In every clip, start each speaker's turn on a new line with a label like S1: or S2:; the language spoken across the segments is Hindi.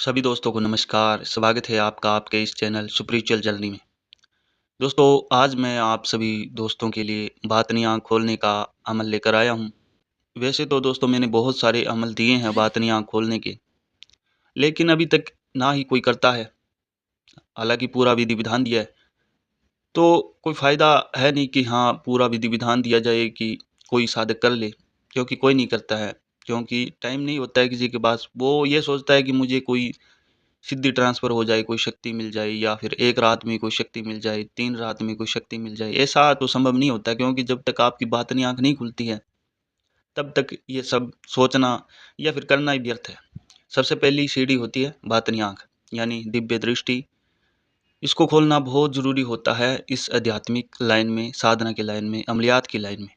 S1: सभी दोस्तों को नमस्कार, स्वागत है आपका आपके इस चैनल स्पिरिचुअल जर्नी में। दोस्तों, आज मैं आप सभी दोस्तों के लिए बातनी आँख खोलने का अमल लेकर आया हूँ। वैसे तो दोस्तों मैंने बहुत सारे अमल दिए हैं बातनी आँख खोलने के, लेकिन अभी तक ना ही कोई करता है। हालाँकि पूरा विधि-विधान दिया है, तो कोई फ़ायदा है नहीं कि हाँ, पूरा विधि-विधान दिया जाए कि कोई साधक कर ले, क्योंकि कोई नहीं करता है। क्योंकि टाइम नहीं होता है किसी के पास। वो ये सोचता है कि मुझे कोई सिद्धि ट्रांसफ़र हो जाए, कोई शक्ति मिल जाए या फिर 1 रात में कोई शक्ति मिल जाए, 3 रात में कोई शक्ति मिल जाए। ऐसा तो संभव नहीं होता, क्योंकि जब तक आपकी बातनी आँख नहीं खुलती है, तब तक ये सब सोचना या फिर करना ही व्यर्थ है। सबसे पहली सीढ़ी होती है बातनी आँख, यानी दिव्य दृष्टि। इसको खोलना बहुत ज़रूरी होता है इस आध्यात्मिक लाइन में, साधना की लाइन में, अमलियात की लाइन में।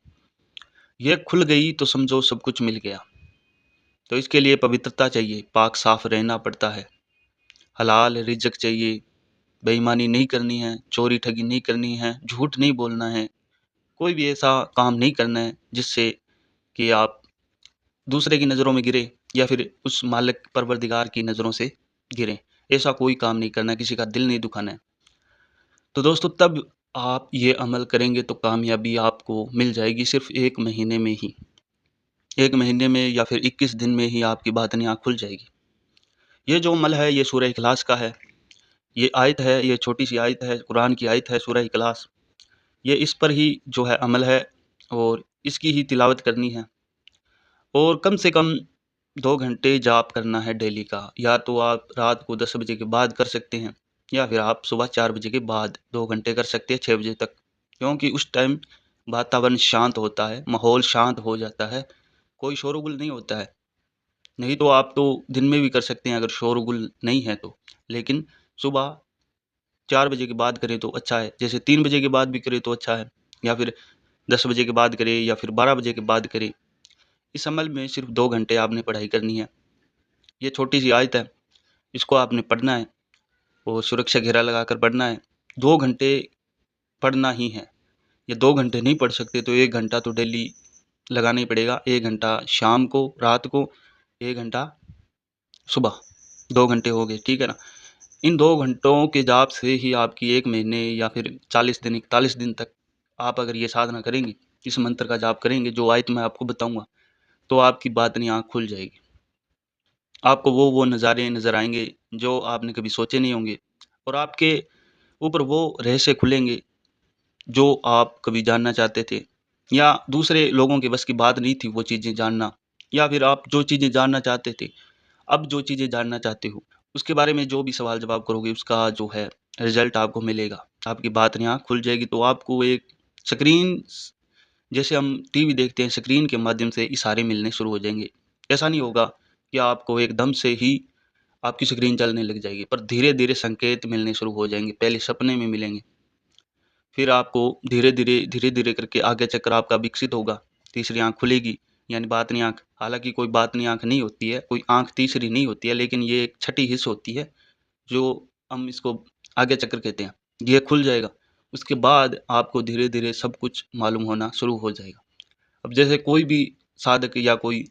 S1: ये खुल गई तो समझो सब कुछ मिल गया। तो इसके लिए पवित्रता चाहिए, पाक साफ रहना पड़ता है। हलाल रिज़्क चाहिए, बेईमानी नहीं करनी है, चोरी ठगी नहीं करनी है, झूठ नहीं बोलना है, कोई भी ऐसा काम नहीं करना है जिससे कि आप दूसरे की नज़रों में गिरे या फिर उस मालिक परवरदिगार की नज़रों से गिरें। ऐसा कोई काम नहीं करना है, किसी का दिल नहीं दुखाना है। तो दोस्तों, तब आप ये अमल करेंगे तो कामयाबी आपको मिल जाएगी सिर्फ़ 1 महीने में ही। 1 महीने में या फिर 21 दिन में ही आपकी बातनी आँख खुल जाएगी। ये जो अमल है, ये सूरह इखलास का है। ये आयत है, ये छोटी-सी आयत है, कुरान की आयत है सूरह इखलास। ये इस पर ही जो है अमल है और इसकी ही तिलावत करनी है और कम से कम 2 घंटे जाप करना है डेली का। या तो आप रात को 10 बजे के बाद कर सकते हैं या फिर आप सुबह 4 बजे के बाद 2 घंटे कर सकते हैं 6 बजे तक। क्योंकि उस टाइम वातावरण शांत होता है, माहौल शांत हो जाता है, कोई शोरगुल नहीं होता है। नहीं तो आप तो दिन में भी कर सकते हैं अगर शोरगुल नहीं है तो। लेकिन सुबह 4 बजे के बाद करें तो अच्छा है। जैसे 3 बजे के बाद भी करें तो अच्छा है या फिर 10 बजे के बाद करें या फिर 12 बजे के बाद करें। इस अमल में सिर्फ़ 2 घंटे आपने पढ़ाई करनी है। ये छोटी-सी आयत है, इसको आपने पढ़ना है और सुरक्षा घेरा लगाकर पढ़ना है। 2 घंटे पढ़ना ही है। या 2 घंटे नहीं पढ़ सकते तो 1 घंटा तो डेली लगाना ही पड़ेगा। 1 घंटा शाम को, रात को, 1 घंटा सुबह। 2 घंटे हो गए, ठीक है ना? इन 2 घंटों के जाप से ही आपकी 1 महीने या फिर 40 दिन, 41 दिन तक आप अगर ये साधना करेंगे, इस मंत्र का जाप करेंगे, जो आयत मैं आपको बताऊँगा, तो आपकी बातनी आँख खुल जाएगी। आपको वो नज़ारे नज़र आएँगे, जो आपने कभी सोचे नहीं होंगे और आपके ऊपर वो रहस्य खुलेंगे, जो आप कभी जानना चाहते थे या दूसरे लोगों के बस की बात नहीं थी वो चीज़ें जानना, या फिर आप जो चीज़ें जानना चाहते थे, अब जो चीज़ें जानना चाहते हो, उसके बारे में जो भी सवाल-जवाब करोगे, उसका जो है रिज़ल्ट आपको मिलेगा। आपकी बातनी आँख खुल जाएगी तो आपको एक स्क्रीन स जैसे हम टीवी देखते हैं, स्क्रीन के माध्यम से इशारे मिलने शुरू हो जाएँगे। ऐसा नहीं होगा कि आपको एकदम से ही आपकी स्क्रीन चलने लग जाएगी, पर धीरे-धीरे संकेत मिलने शुरू हो जाएँगे। पहले सपने में मिलेंगे, फिर आपको धीरे-धीरे करके आगे चक्र आपका विकसित होगा। तीसरी आँख खुलेगी, यानी बातनी आँख। हालाँकि कोई बातनी आँख नहीं होती है, कोई आँख तीसरी नहीं होती है, लेकिन ये एक छठी हिस्स होती है, जो हम इसको आगे चक्र कहते हैं। ये खुल जाएगा, उसके बाद आपको धीरे-धीरे सब कुछ मालूम होना शुरू हो जाएगा। अब जैसे कोई भी साधक या कोई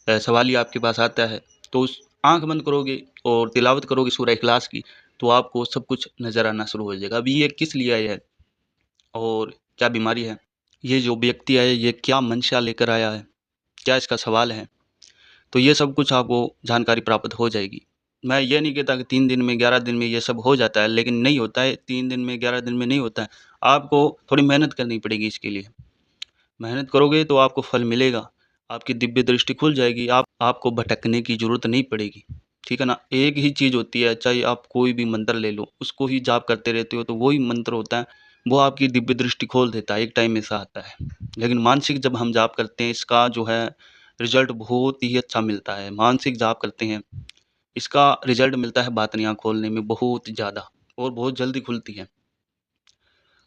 S1: सवाली आपके पास आता है, तो उस आँख बंद करोगे और तिलावत करोगे सूरह इखलास की, तो आपको सब कुछ नज़र आना शुरू हो जाएगा। अभी ये किस लिए आया है और क्या बीमारी है? ये जो व्यक्ति आया है, ये क्या मंशा लेकर आया है? क्या इसका सवाल है? तो ये सब कुछ आपको जानकारी प्राप्त हो जाएगी। मैं ये नहीं कहता कि 3 दिन में, 11 दिन में ये सब हो जाता है, लेकिन नहीं होता है। 3 दिन में, 11 दिन में नहीं होता है। आपको थोड़ी मेहनत करनी पड़ेगी इसके लिए। मेहनत करोगे तो आपको फल मिलेगा। आपकी दिव्य दृष्टि खुल जाएगी। आपको भटकने की ज़रूरत नहीं पड़ेगी। ठीक है ना? एक ही चीज़ होती है, चाहे आप कोई भी मंत्र ले लो, उसको ही जाप करते रहते हो, तो वही मंत्र होता है, वो आपकी दिव्य दृष्टि खोल देता है। एक टाइम ऐसा आता है। लेकिन मानसिक जब हम जाप करते हैं, इसका जो है रिज़ल्ट बहुत ही अच्छा मिलता है। मानसिक जाप करते हैं, इसका रिज़ल्ट मिलता है बातनियाँ खोलने में बहुत ज़्यादा और बहुत जल्दी खुलती हैं।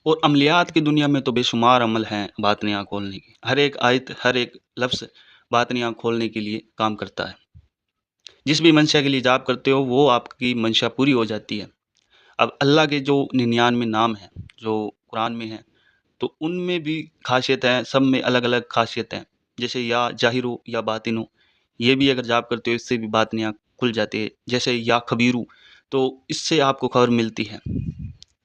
S1: और अमलियात की दुनिया में तो बेशुमार अमल हैं बातनियाँ खोलने के। हर एक आयत, हर एक लफ्ज़ बातनियाँ खोलने के लिए काम करता है। जिस भी मंशा के लिए जाप करते हो, वो आपकी मंशा पूरी हो जाती है। अब अल्लाह के जो 99 नाम हैं, जो कुरान में हैं, तो उनमें भी ख़ासियत है, सब में अलग-अलग ख़ासियत हैं। जैसे या ज़ाहिर हो या बातिन हो, ये भी अगर जाप करते हो, इससे भी बातनियाँ खुल जाती है। जैसे या खबीरू, तो इससे आपको खबर मिलती है।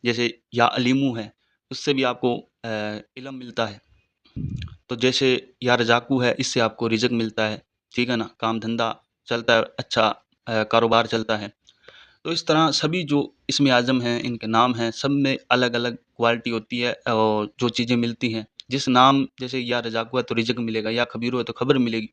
S1: जैसे या अलीमू है, उससे भी आपको इल्म मिलता है। तो जैसे या रज़ाकू है, इससे आपको रिज़्क मिलता है, ठीक है ना? काम-धंधा चलता है, अच्छा कारोबार चलता है। तो इस तरह सभी जो इस्म आज़म हैं, इनके नाम हैं, सब में अलग-अलग क्वालिटी होती है और जो चीज़ें मिलती हैं। जिस नाम जैसे या रज़ाकू है तो रिज़्क मिलेगा, या खबीर है तो खबर मिलेगी।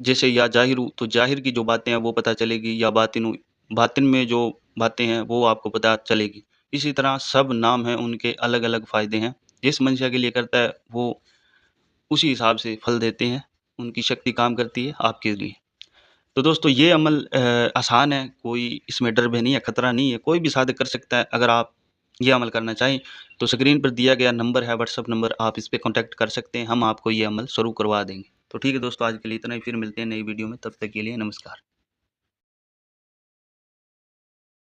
S1: जैसे या ज़ाहिरू, तो ज़ाहिर की जो बातें हैं वो पता चलेगी, या बातिनु, बातिन में जो बातें हैं वो आपको पता चलेगी। इसी तरह सब नाम हैं, उनके अलग-अलग फ़ायदे हैं। जिस मंशा के लिए करता है वो उसी हिसाब से फल देते हैं, उनकी शक्ति काम करती है आपके लिए। तो दोस्तों ये अमल आसान है, कोई इसमें डर भय नहीं है, खतरा नहीं है, कोई भी साधक कर सकता है। अगर आप ये अमल करना चाहें तो स्क्रीन पर दिया गया नंबर है, व्हाट्सएप नंबर, आप इस पे कॉन्टैक्ट कर सकते हैं, हम आपको ये अमल शुरू करवा देंगे। तो ठीक है दोस्तों, आज के लिए इतना ही, फिर मिलते हैं नई वीडियो में, तब तक के लिए नमस्कार।